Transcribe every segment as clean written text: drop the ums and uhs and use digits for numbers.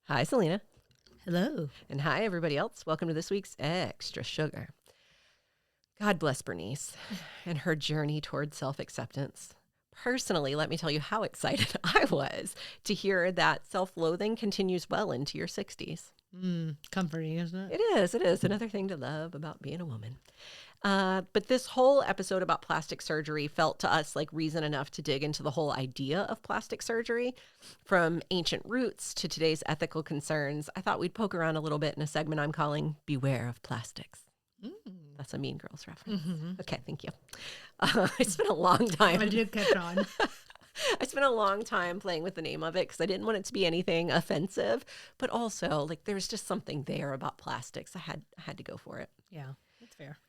Hi, Selena. Hello. And hi, everybody else. Welcome to this week's Extra Sugar. God bless Bernice and her journey toward self-acceptance. Personally, let me tell you how excited I was to hear that self-loathing continues well into your 60s. Comforting, isn't it? It is. It is. Another thing to love about being a woman. But this whole episode about plastic surgery felt to us like reason enough to dig into the whole idea of plastic surgery. From ancient roots to today's ethical concerns, I thought we'd poke around a little bit in a segment I'm calling Beware of Plastics. That's a Mean Girls reference. Okay, thank you. I spent a long time. I did catch on. I spent a long time playing with the name of it because I didn't want it to be anything offensive, but also like there's just something there about plastics. I had to go for it. Yeah, that's fair.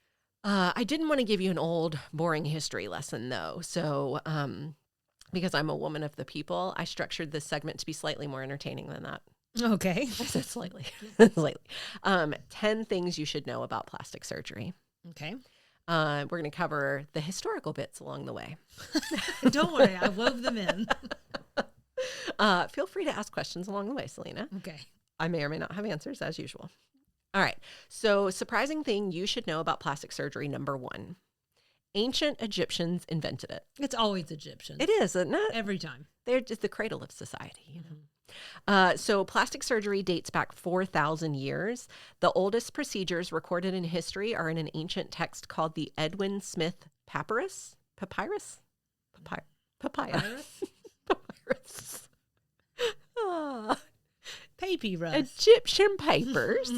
I didn't want to give you an old, boring history lesson, though. So, because I'm a woman of the people, I structured this segment to be slightly more entertaining than that. Okay. I said slightly. 10 things you should know about plastic surgery. Okay. We're going to cover the historical bits along the way. Don't worry, I wove them in. Feel free to ask questions along the way, Selena. Okay. I may or may not have answers, as usual. All right. So, surprising thing you should know about plastic surgery, number 1. Ancient Egyptians invented it. It's always Egyptian. It is, isn't it? Every time. They're just the cradle of society, you know. So plastic surgery dates back 4,000 years. The oldest procedures recorded in history are in an ancient text called the Edwin Smith Papyrus. Papyrus? Papyrus. Papyrus. Papyrus. Egyptian papers.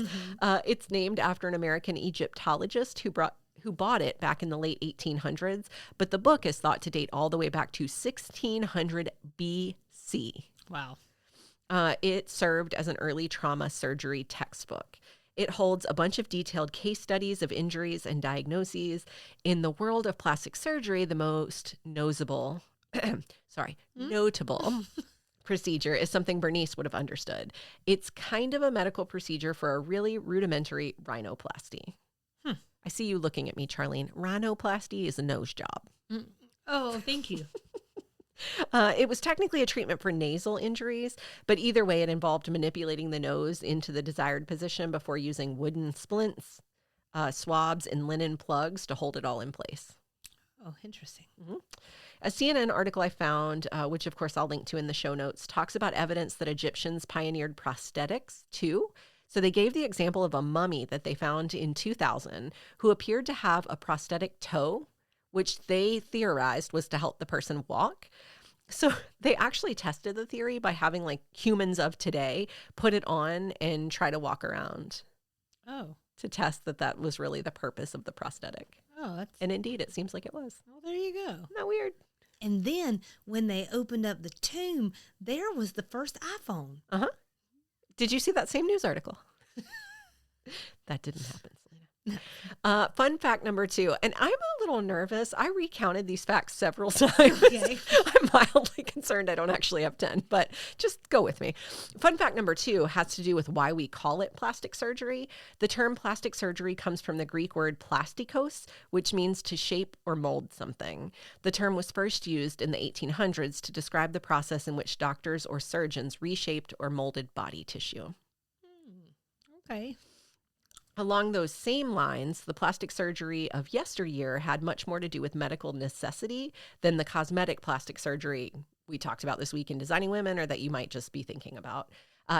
It's named after an American Egyptologist who bought it back in the late 1800s, but the book is thought to date all the way back to 1600 BC. Wow. It served as an early trauma surgery textbook. It holds a bunch of detailed case studies of injuries and diagnoses. In the world of plastic surgery, the most notable procedure is something Bernice would have understood. It's kind of a medical procedure for a really rudimentary rhinoplasty. I see you looking at me, Charlene. Rhinoplasty is a nose job. Oh, thank you. It was technically a treatment for nasal injuries, but either way, it involved manipulating the nose into the desired position before using wooden splints, swabs, and linen plugs to hold it all in place. Oh, interesting. A CNN article I found, which of course I'll link to in the show notes, talks about evidence that Egyptians pioneered prosthetics too. So they gave the example of a mummy that they found in 2000 who appeared to have a prosthetic toe, which they theorized was to help the person walk. So they actually tested the theory by having like humans of today put it on and try to walk around. Oh. To test that was really the purpose of the prosthetic. Oh, that's... And indeed, it seems like it was. Well, there you go. Isn't that weird? And then when they opened up the tomb, there was the first iPhone. Uh-huh. Did you see that same news article? That didn't happen, Selena. Fun fact number 2, and I'm a little nervous. I recounted these facts several times. Okay. I'm mildly concerned I don't actually have 10, but just go with me. Fun fact number 2 has to do with why we call it plastic surgery. The term plastic surgery comes from the Greek word plastikos, which means to shape or mold something. The term was first used in the 1800s to describe the process in which doctors or surgeons reshaped or molded body tissue. Okay. Along those same lines, the plastic surgery of yesteryear had much more to do with medical necessity than the cosmetic plastic surgery we talked about this week in Designing Women, or that you might just be thinking about.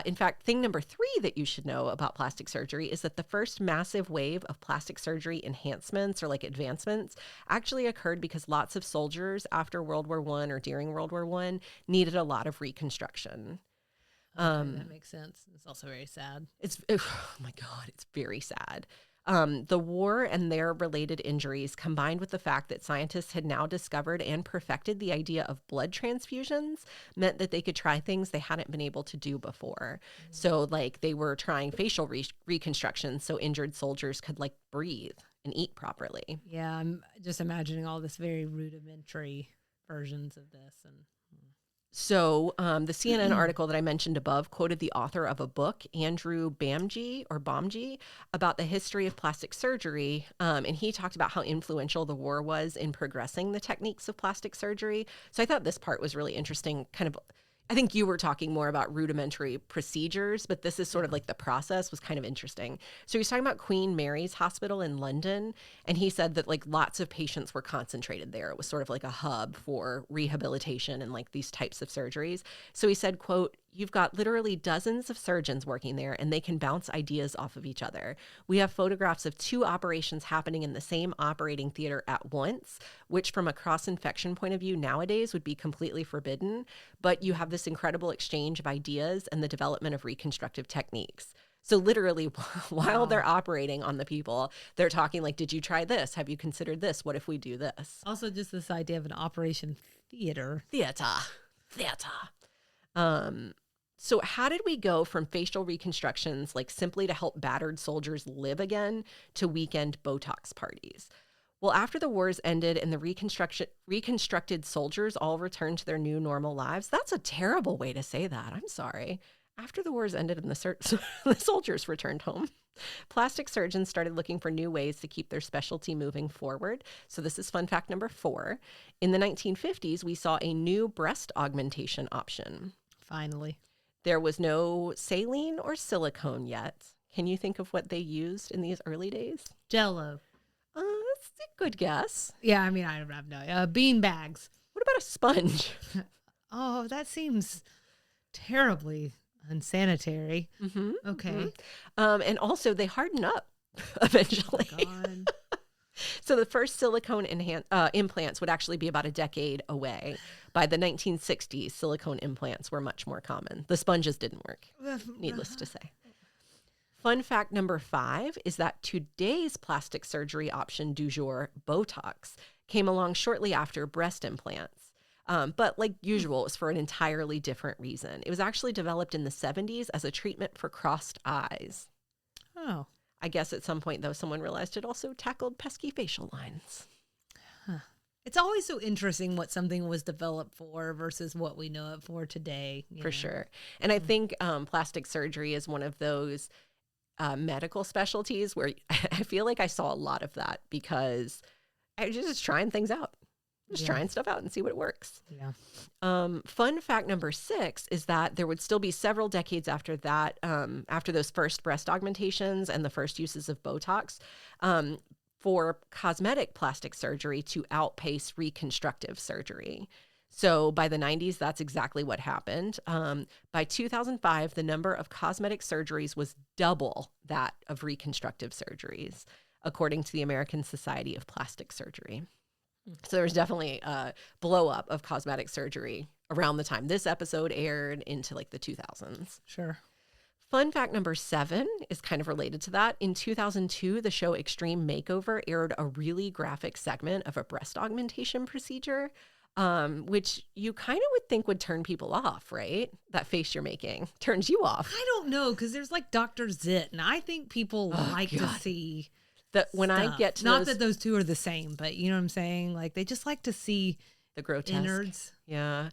In fact, thing number 3 that you should know about plastic surgery is that the first massive wave of plastic surgery enhancements or like advancements actually occurred because lots of soldiers after World War I or during World War I needed a lot of reconstruction. Okay, that makes sense. It's also very sad. Oh my God, it's very sad. The war and their related injuries, combined with the fact that scientists had now discovered and perfected the idea of blood transfusions, meant that they could try things they hadn't been able to do before. So like they were trying facial reconstruction so injured soldiers could like breathe and eat properly. Yeah, I'm just imagining all this very rudimentary versions of this. And So the CNN article that I mentioned above quoted the author of a book, Andrew Bomji, about the history of plastic surgery. And he talked about how influential the war was in progressing the techniques of plastic surgery. So I thought this part was really interesting. I think you were talking more about rudimentary procedures, but this is sort of like the process was kind of interesting. So he's talking about Queen Mary's Hospital in London, and he said that like lots of patients were concentrated there. It was sort of like a hub for rehabilitation and like these types of surgeries. So he said, quote, "You've got literally dozens of surgeons working there, and they can bounce ideas off of each other. We have photographs of 2 operations happening in the same operating theater at once, which from a cross-infection point of view nowadays would be completely forbidden. But you have this incredible exchange of ideas and the development of reconstructive techniques." So literally, while they're operating on the people, they're talking like, did you try this? Have you considered this? What if we do this? Also, just this idea of an operation theater. Theater. So how did we go from facial reconstructions, like simply to help battered soldiers live again, to weekend Botox parties? Well, after the wars ended and the reconstructed soldiers all returned to their new normal lives, that's a terrible way to say that. I'm sorry. After the wars ended and the soldiers returned home, plastic surgeons started looking for new ways to keep their specialty moving forward. So this is fun fact number 4. In the 1950s, we saw a new breast augmentation option. Finally. There was no saline or silicone yet. Can you think of what they used in these early days? Jell-O. That's a good guess. Yeah, I mean, I don't have no bean bags. What about a sponge? Oh, that seems terribly unsanitary. Mm-hmm. Okay. Mm-hmm. And also, they harden up eventually. Oh, God. So the first silicone implants would actually be about a decade away. By the 1960s, silicone implants were much more common. The sponges didn't work, needless to say. Fun fact number 5 is that today's plastic surgery option du jour, Botox, came along shortly after breast implants. But like usual, it was for an entirely different reason. It was actually developed in the 70s as a treatment for crossed eyes. Oh. I guess at some point, though, someone realized it also tackled pesky facial lines. Huh. It's always so interesting what something was developed for versus what we know it for today. For sure. And I think plastic surgery is one of those medical specialties where I feel like I saw a lot of that because I was just trying things out. Just trying stuff out and see what works. Yeah. Fun fact number 6 is that there would still be several decades after that, after those first breast augmentations and the first uses of Botox, for cosmetic plastic surgery to outpace reconstructive surgery. So by the 90s, that's exactly what happened. By 2005, the number of cosmetic surgeries was double that of reconstructive surgeries, according to the American Society of Plastic Surgery. So there was definitely a blow up of cosmetic surgery around the time this episode aired into like the 2000s. Sure. Fun fact number 7 is kind of related to that. In 2002, the show Extreme Makeover aired a really graphic segment of a breast augmentation procedure, which you kind of would think would turn people off, right? That face you're making turns you off. I don't know, because there's like Dr. Zit, and I think people like to see that when stuff. I get to not that those two are the same, but you know what I'm saying? Like they just like to see the grotesque innards. Yeah.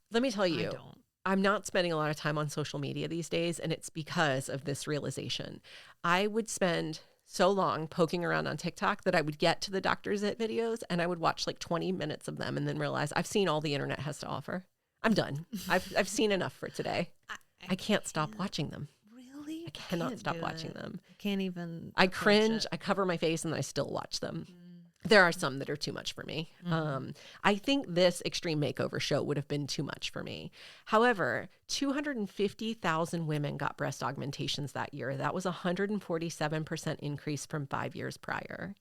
Let me tell you, I don't. I'm not spending a lot of time on social media these days, and it's because of this realization. I would spend so long poking around on TikTok that I would get to the Dr. Zit videos and I would watch like 20 minutes of them and then realize I've seen all the internet has to offer. I'm done. I've seen enough for today. I can't stop watching them. Really? I cannot stop watching them. I can't even. I cringe. I cover my face and I still watch them. There are some that are too much for me. I think this Extreme Makeover show would have been too much for me. However, 250,000 women got breast augmentations that year. That was a 147% increase from 5 years prior.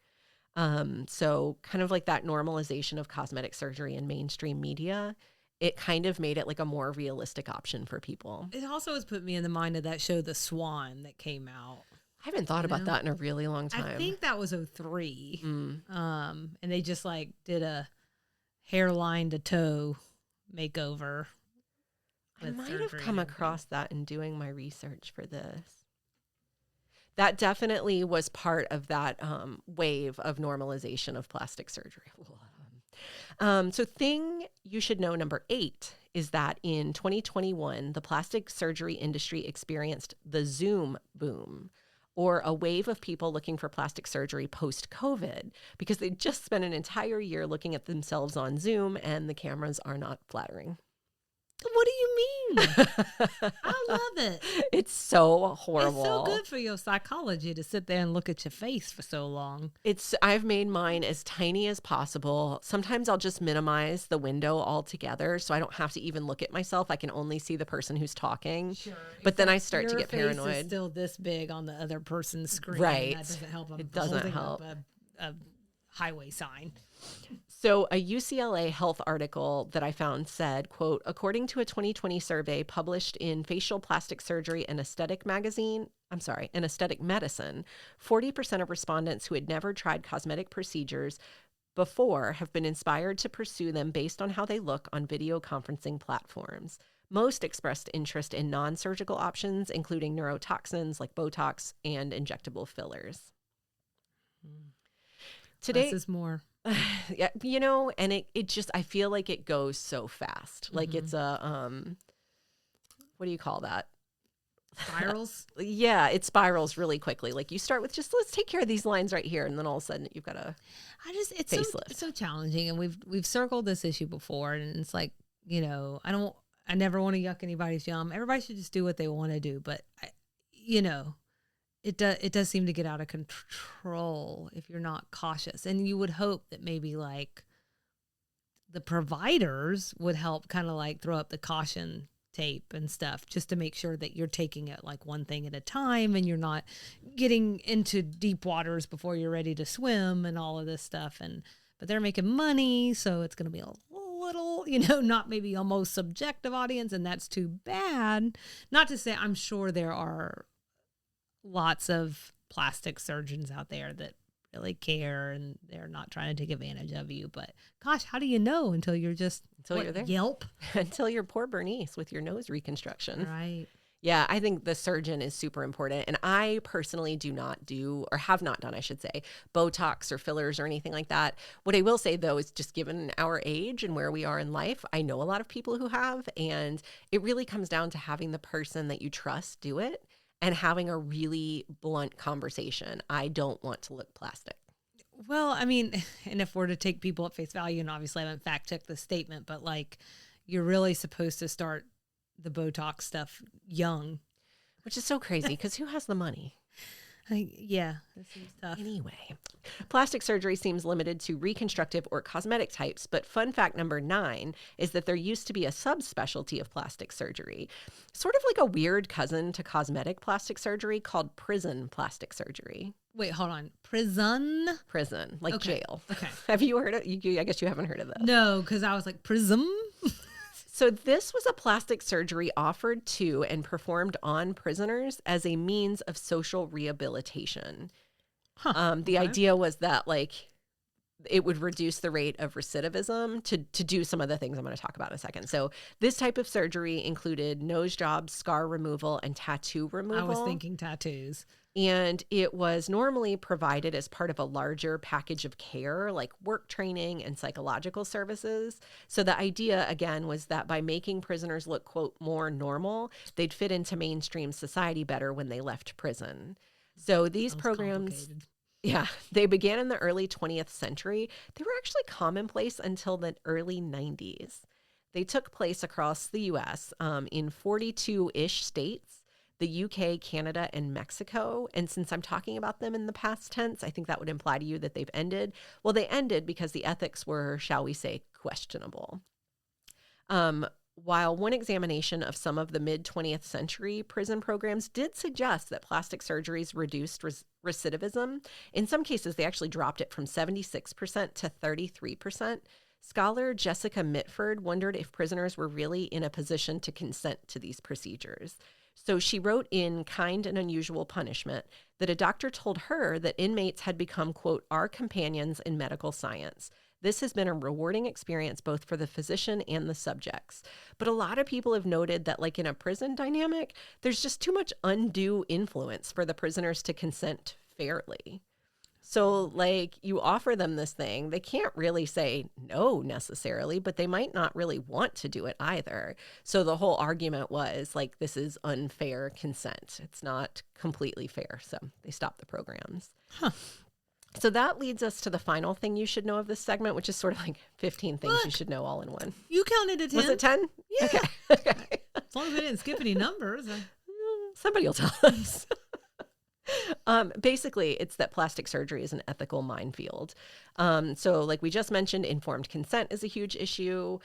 So kind of like that normalization of cosmetic surgery in mainstream media, it kind of made it like a more realistic option for people. It also has put me in the mind of that show, The Swan, that came out. I haven't thought about that in a really long time. I think that was 2003. And they just like did a hairline to toe makeover. I might have come across that in doing my research for this. That definitely was part of that wave of normalization of plastic surgery. So thing you should know, number 8, is that in 2021, the plastic surgery industry experienced the Zoom boom, or a wave of people looking for plastic surgery post-COVID, because they just spent an entire year looking at themselves on Zoom and the cameras are not flattering. What do you mean? I love it. It's so horrible. It's so good for your psychology to sit there and look at your face for so long. I've made mine as tiny as possible. Sometimes I'll just minimize the window altogether so I don't have to even look at myself. I can only see the person who's talking. Sure. But then I start to get Your face paranoid. is still this big on the other person's screen. Right. That doesn't help. It doesn't help. A highway sign. So a UCLA health article that I found said, quote, according to a 2020 survey published in Facial Plastic Surgery and Aesthetic Medicine, 40% of respondents who had never tried cosmetic procedures before have been inspired to pursue them based on how they look on video conferencing platforms. Most expressed interest in non-surgical options, including neurotoxins like Botox and injectable fillers. Today, less is more. Yeah, and it just, I feel like it goes so fast. Like it's a, what do you call that? Spirals? Yeah, it spirals really quickly. Like you start with just, let's take care of these lines right here. And then all of a sudden you've got a facelift. It's so challenging. And we've circled this issue before. And it's like, I never want to yuck anybody's yum. Everybody should just do what they want to do. But, it does seem to get out of control if you're not cautious. And you would hope that maybe like the providers would help kind of like throw up the caution tape and stuff just to make sure that you're taking it like one thing at a time and you're not getting into deep waters before you're ready to swim and all of this stuff. But they're making money, so it's going to be a little, not maybe almost subjective audience, and that's too bad. Not to say I'm sure there are lots of plastic surgeons out there that really care and they're not trying to take advantage of you. But gosh, how do you know until you're there? Yelp? Until you're poor Bernice with your nose reconstruction. Right. Yeah, I think the surgeon is super important. And I personally do not do, or have not done, I should say, Botox or fillers or anything like that. What I will say, though, is just given our age and where we are in life, I know a lot of people who have. And it really comes down to having the person that you trust do it and having a really blunt conversation. I don't want to look plastic. Well, I mean, and if we're to take people at face value, and obviously I haven't fact-checked this statement, but like you're really supposed to start the Botox stuff young. Which is so crazy because who has the money? Yeah, this seems tough. Anyway, plastic surgery seems limited to reconstructive or cosmetic types, but fun fact number 9 is that there used to be a subspecialty of plastic surgery, sort of like a weird cousin to cosmetic plastic surgery called prison plastic surgery. Wait, hold on. Prison, like okay. Jail. Okay. Have you heard of I guess you haven't heard of this. No, because I was like, prism? So this was a plastic surgery offered to and performed on prisoners as a means of social rehabilitation. The idea was that like it would reduce the rate of recidivism to do some of the things I'm going to talk about in a second. So this type of surgery included nose jobs, scar removal, and tattoo removal. I was thinking tattoos. And it was normally provided as part of a larger package of care, like work training and psychological services. So the idea, again, was that by making prisoners look, quote, more normal, they'd fit into mainstream society better when they left prison. So these programs, they began in the early 20th century. They were actually commonplace until the early 90s. They took place across the U.S. In 42-ish states. The UK, Canada, and Mexico. And since I'm talking about them in the past tense, I think that would imply to you that they've ended. Well, they ended because the ethics were, shall we say, questionable. While one examination of some of the mid-20th century prison programs did suggest that plastic surgeries reduced recidivism, in some cases they actually dropped it from 76% to 33%. Scholar Jessica Mitford wondered if prisoners were really in a position to consent to these procedures. So she wrote in Kind and Unusual Punishment that a doctor told her that inmates had become, quote, our companions in medical science. This has been a rewarding experience both for the physician and the subjects. But a lot of people have noted that, like in a prison dynamic, there's just too much undue influence for the prisoners to consent fairly. So, like, you offer them this thing, they can't really say no necessarily, but they might not really want to do it either. So the whole argument was, like, this is unfair consent. It's not completely fair. So they stopped the programs. So that leads us to the final thing you should know of this segment, which is sort of like 15 things you Look, should know all in one. you counted to 10. Was it 10? Yeah. Okay. Okay. As long as I didn't skip any numbers. Somebody will tell us. Basically, it's that plastic surgery is an ethical minefield. So like we just mentioned, informed consent is a huge issue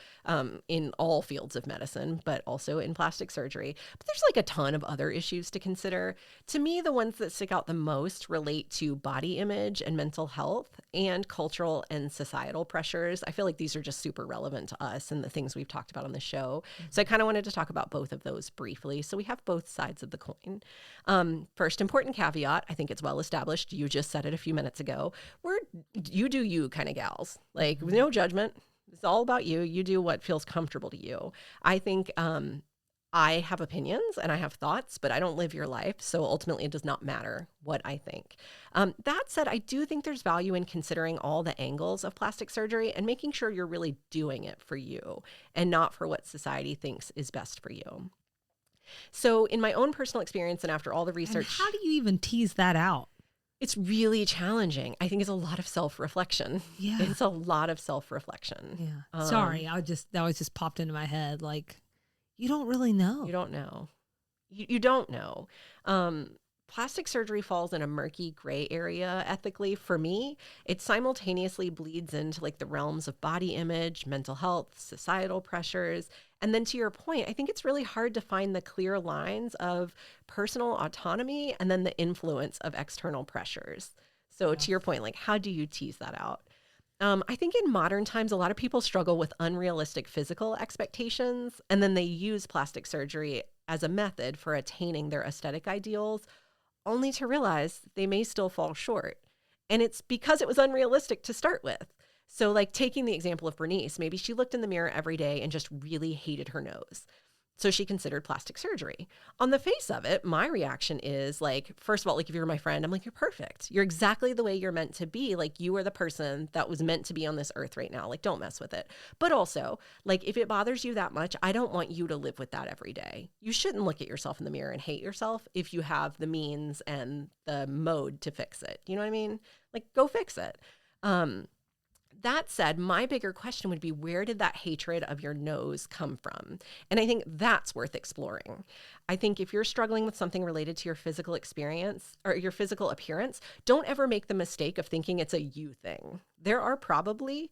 in all fields of medicine, but also in plastic surgery. But there's like a ton of other issues to consider. To me, the ones that stick out the most relate to body image and mental health and cultural and societal pressures. I feel like these are just super relevant to us and the things we've talked about on the show. So I kind of wanted to talk about both of those briefly. So we have both sides of the coin. First important caveat, I think it's well established. You just said it a few minutes ago. You do you kind of gals, like no judgment. It's all about you. You do what feels comfortable to you. I think I have opinions and I have thoughts, but I don't live your life. So ultimately, it does not matter what I think. That said, I do think there's value in considering all the angles of plastic surgery and making sure you're really doing it for you and not for what society thinks is best for you. So in my own personal experience and after all the research... And how do you even tease that out? It's really challenging. I think it's a lot of self-reflection. Yeah. It's a lot of self-reflection. Yeah. Sorry, that was just popped into my head. Like, you don't really know. You don't know. You don't know. Plastic surgery falls in a murky gray area ethically. For me, it simultaneously bleeds into like the realms of body image, mental health, societal pressures. And then to your point, I think it's really hard to find the clear lines of personal autonomy and then the influence of external pressures. So to your point, like how do you tease that out? I think in modern times, a lot of people struggle with unrealistic physical expectations, and then they use plastic surgery as a method for attaining their aesthetic ideals, only to realize they may still fall short. And it's because it was unrealistic to start with. So like taking the example of Bernice, maybe she looked in the mirror every day and just really hated her nose. So she considered plastic surgery. On the face of it, my reaction is like, first of all, like if you're my friend, I'm like, you're perfect. You're exactly the way you're meant to be. Like you are the person that was meant to be on this earth right now. Like don't mess with it. But also, like if it bothers you that much, I don't want you to live with that every day. You shouldn't look at yourself in the mirror and hate yourself if you have the means and the mode to fix it. You know what I mean? Like go fix it. That said, my bigger question would be, where did that hatred of your nose come from? And I think that's worth exploring. I think if you're struggling with something related to your physical experience or your physical appearance, don't ever make the mistake of thinking it's a you thing. There are probably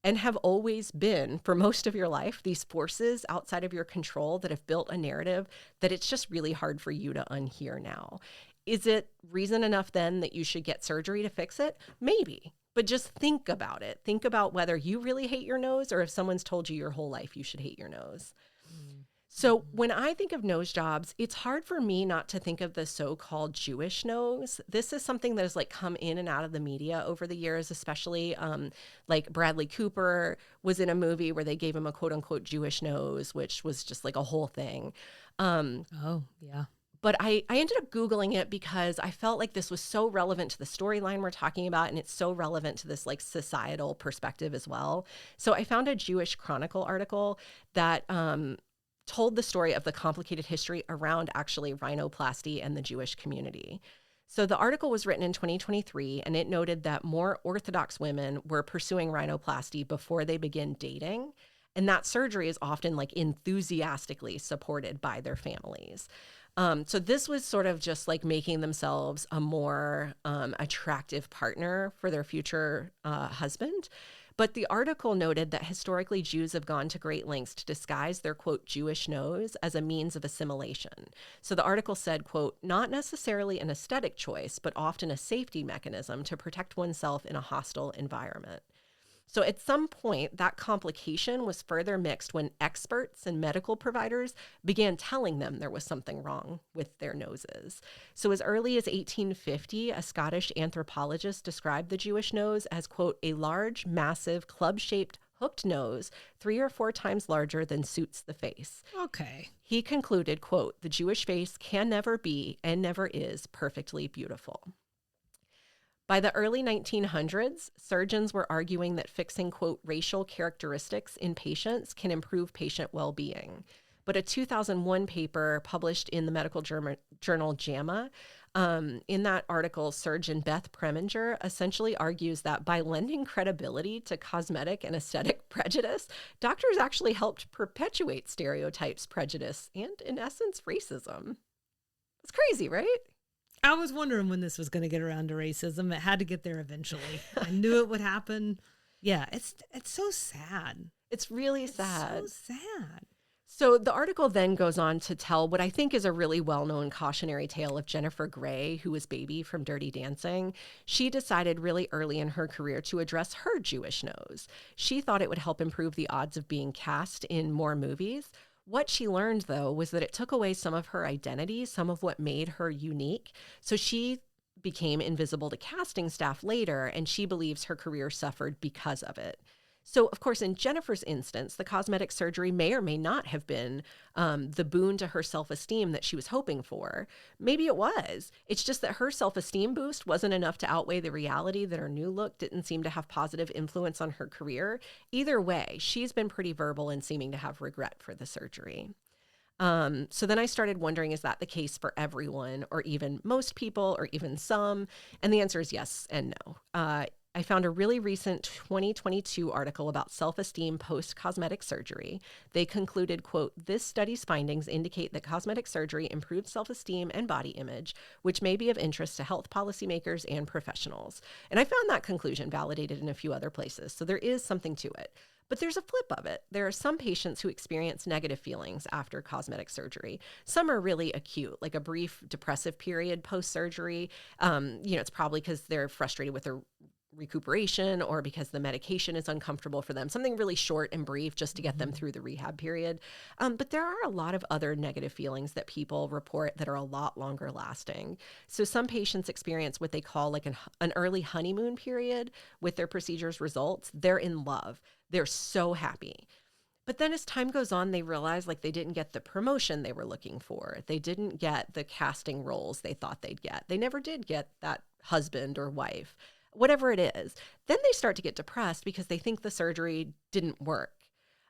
and have always been for most of your life, these forces outside of your control that have built a narrative that it's just really hard for you to unhear now. Is it reason enough then that you should get surgery to fix it? Maybe. But just think about it. Think about whether you really hate your nose or if someone's told you your whole life you should hate your nose. So when I think of nose jobs, it's hard for me not to think of the so-called Jewish nose. This is something that has like come in and out of the media over the years, especially like Bradley Cooper was in a movie where they gave him a quote unquote Jewish nose, which was just like a whole thing. Oh, yeah. But I ended up Googling it because I felt like this was so relevant to the storyline we're talking about, and it's so relevant to this like societal perspective as well. So I found a Jewish Chronicle article that told the story of the complicated history around actually rhinoplasty and the Jewish community. So the article was written in 2023, and it noted that more Orthodox women were pursuing rhinoplasty before they begin dating. And that surgery is often like enthusiastically supported by their families. So this was sort of just like making themselves a more attractive partner for their future husband. But the article noted that historically Jews have gone to great lengths to disguise their, quote, Jewish nose as a means of assimilation. So the article said, quote, not necessarily an aesthetic choice, but often a safety mechanism to protect oneself in a hostile environment. So at some point, that complication was further mixed when experts and medical providers began telling them there was something wrong with their noses. So as early as 1850, a Scottish anthropologist described the Jewish nose as, quote, a large, massive, club-shaped hooked nose 3 or 4 times larger than suits the face. Okay. He concluded, quote, the Jewish face can never be and never is perfectly beautiful. By the early 1900s, surgeons were arguing that fixing, quote, racial characteristics in patients can improve patient well-being. But a 2001 paper published in the medical journal JAMA In that article, surgeon Beth Preminger essentially argues that by lending credibility to cosmetic and aesthetic prejudice, doctors actually helped perpetuate stereotypes, prejudice, and in essence, racism. It's crazy, right? I was wondering when this was going to get around to racism. It had to get there eventually. I knew it would happen. Yeah, it's so sad. It's really sad. So sad. So the article then goes on to tell what I think is a really well-known cautionary tale of Jennifer Grey, who was Baby from Dirty Dancing. She decided really early in her career to address her Jewish nose. She thought it would help improve the odds of being cast in more movies. What she learned, though, was that it took away some of her identity, some of what made her unique. So she became invisible to casting staff later, and she believes her career suffered because of it. So, of course, in Jennifer's instance, the cosmetic surgery may or may not have been the boon to her self-esteem that she was hoping for. Maybe it was. It's just that her self-esteem boost wasn't enough to outweigh the reality that her new look didn't seem to have positive influence on her career. Either way, she's been pretty verbal in seeming to have regret for the surgery. So then I started wondering, is that the case for everyone, or even most people, or even some? And the answer is yes and no. I found a really recent 2022 article about self-esteem post-cosmetic surgery. They concluded, quote, "This study's findings indicate that cosmetic surgery improves self-esteem and body image, which may be of interest to health policymakers and professionals." And I found that conclusion validated in a few other places. So there is something to it. But there's a flip of it. There are some patients who experience negative feelings after cosmetic surgery. Some are really acute, like a brief depressive period post-surgery. It's probably because they're frustrated with their recuperation or because the medication is uncomfortable for them. Something really short and brief just to get them through the rehab period. But there are a lot of other negative feelings that people report that are a lot longer lasting. So some patients experience what they call like an early honeymoon period with their procedure's results. They're in love. They're so happy. But then as time goes on, they realize like they didn't get the promotion they were looking for. They didn't get the casting roles they thought they'd get. They never did get that husband or wife, whatever it is. Then they start to get depressed because they think the surgery didn't work.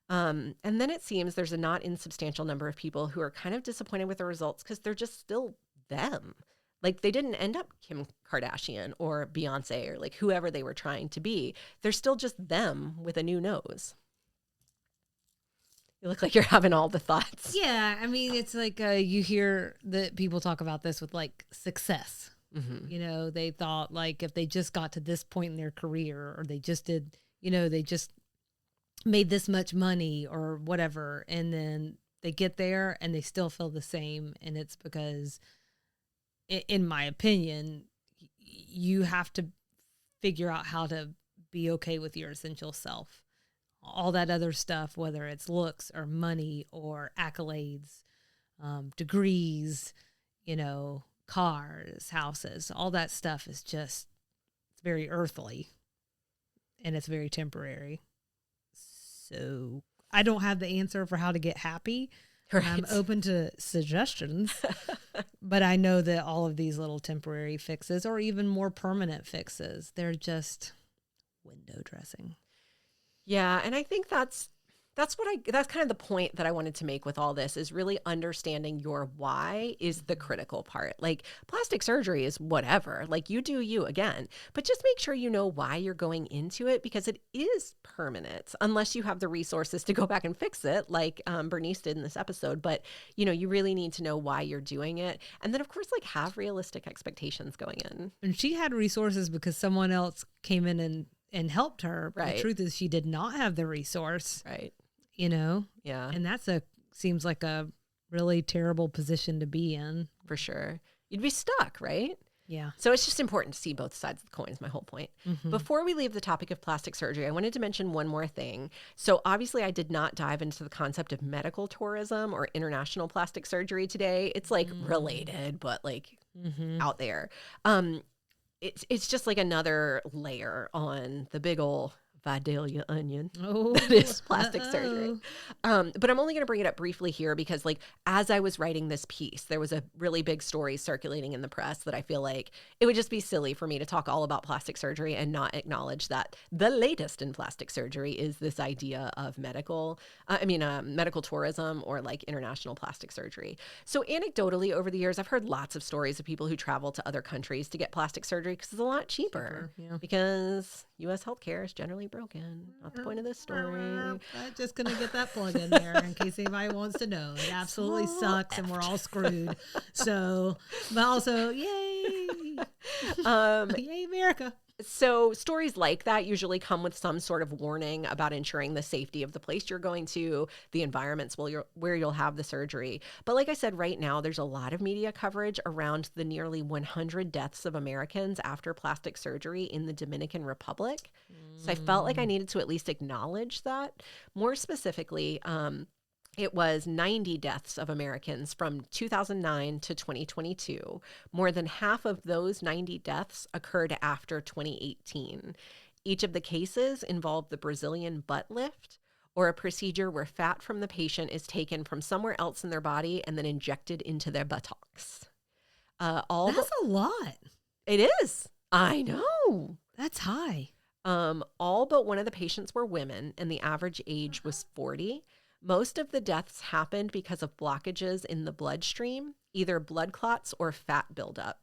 And then it seems there's a not insubstantial number of people who are kind of disappointed with the results because they're just still them. Like they didn't end up Kim Kardashian or Beyonce or like whoever they were trying to be. They're still just them with a new nose. You look like you're having all the thoughts. Yeah, I mean, it's like you hear that people talk about this with like success. Mm-hmm. They thought like if they just got to this point in their career or they just did, they just made this much money or whatever. And then they get there and they still feel the same. And it's because, in my opinion, you have to figure out how to be okay with your essential self. All that other stuff, whether it's looks or money or accolades, degrees, cars, houses, all that stuff is just, it's very earthly and it's very temporary. So I don't have the answer for how to get happy. Right. I'm open to suggestions, but I know that all of these little temporary fixes or even more permanent fixes, they're just window dressing. Yeah. And I think that's kind of the point that I wanted to make with all this is really understanding your why is the critical part. Like plastic surgery is whatever, like you do you again, but just make sure you know why you're going into it because it is permanent unless you have the resources to go back and fix it like Bernice did in this episode. But you really need to know why you're doing it. And then of course, like have realistic expectations going in. And she had resources because someone else came in and helped her. Right. The truth is she did not have the resource. Right. Yeah. And seems like a really terrible position to be in. For sure. You'd be stuck, right? Yeah. So it's just important to see both sides of the coin is my whole point. Mm-hmm. Before we leave the topic of plastic surgery, I wanted to mention one more thing. So obviously I did not dive into the concept of medical tourism or international plastic surgery today. It's like related, but like out there. It's just like another layer on the big ol' Vidalia onion. Oh, That is plastic surgery. But I'm only going to bring it up briefly here because, like, as I was writing this piece, there was a really big story circulating in the press that I feel like it would just be silly for me to talk all about plastic surgery and not acknowledge that the latest in plastic surgery is this idea of medical tourism, or like international plastic surgery. So anecdotally, over the years, I've heard lots of stories of people who travel to other countries to get plastic surgery because it's a lot cheaper. yeah. Because U.S. healthcare is generally broken. Not the point of this story. I'm just going to get that plug in there in case anybody wants to know. It absolutely sucks and we're all screwed. So, but also, yay. Yay, America. So stories like that usually come with some sort of warning about ensuring the safety of the place you're going to, the environments where you'll have the surgery. But like I said, right now, there's a lot of media coverage around the nearly 100 deaths of Americans after plastic surgery in the Dominican Republic. So I felt like I needed to at least acknowledge that. More specifically, it was 90 deaths of Americans from 2009 to 2022. More than half of those 90 deaths occurred after 2018. Each of the cases involved the Brazilian butt lift, or a procedure where fat from the patient is taken from somewhere else in their body and then injected into their buttocks. That's a lot. It is. I know. That's high. All but one of the patients were women, and the average age was 40. Most of the deaths happened because of blockages in the bloodstream, either blood clots or fat buildup.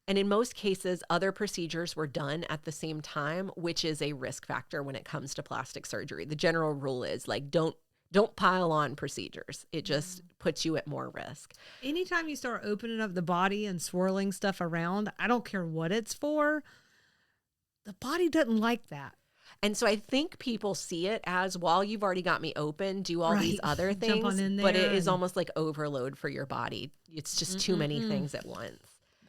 And in most cases, other procedures were done at the same time, which is a risk factor when it comes to plastic surgery. The general rule is like, don't pile on procedures. It just puts you at more risk. Anytime you start opening up the body and swirling stuff around, I don't care what it's for, the body doesn't like that. And so I think people see it as, while you've already got me open, do all these other Jump on things, in but it there is and- almost like overload for your body. It's just too many things at once.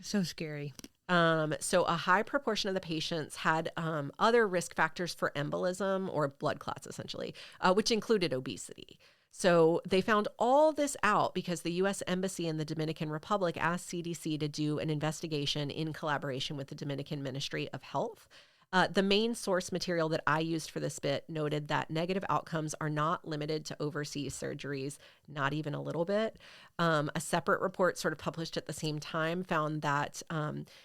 So scary. So a high proportion of the patients had other risk factors for embolism, or blood clots, essentially, which included obesity. So they found all this out because the U.S. Embassy in the Dominican Republic asked CDC to do an investigation in collaboration with the Dominican Ministry of Health. The main source material that I used for this bit noted that negative outcomes are not limited to overseas surgeries, not even a little bit. A separate report sort of published at the same time found that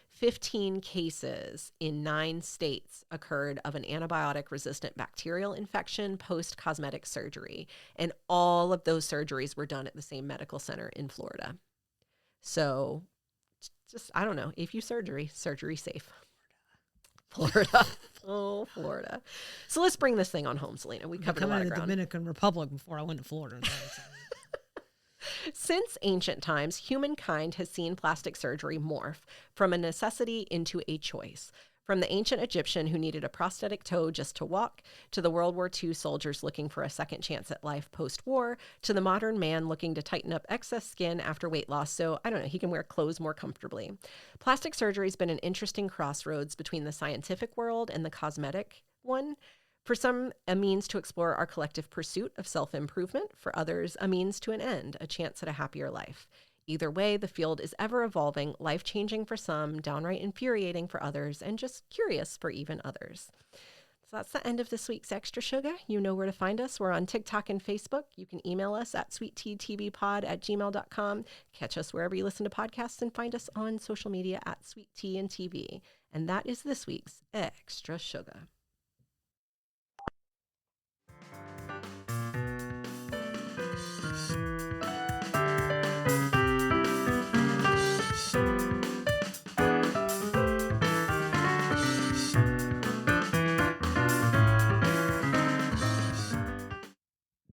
15 cases in 9 states occurred of an antibiotic-resistant bacterial infection post-cosmetic surgery. And all of those surgeries were done at the same medical center in Florida. So just, I don't know, if you surgery safe. Florida. Oh, Florida. So let's bring this thing on home, Selena. We covered a lot of ground. The Dominican Republic before I went to Florida. Since ancient times, humankind has seen plastic surgery morph from a necessity into a choice. From the ancient Egyptian who needed a prosthetic toe just to walk, to the World War II soldiers looking for a second chance at life post-war, to the modern man looking to tighten up excess skin after weight loss so, I don't know, he can wear clothes more comfortably. Plastic surgery has been an interesting crossroads between the scientific world and the cosmetic one. For some, a means to explore our collective pursuit of self-improvement. For others, a means to an end, a chance at a happier life. Either way, the field is ever evolving, life-changing for some, downright infuriating for others, and just curious for even others. So that's the end of this week's Extra Sugar. You know where to find us. We're on TikTok and Facebook. You can email us at sweetteatvpod@gmail.com. Catch us wherever you listen to podcasts, and find us on social media at Sweet Tea and TV. And that is this week's Extra Sugar.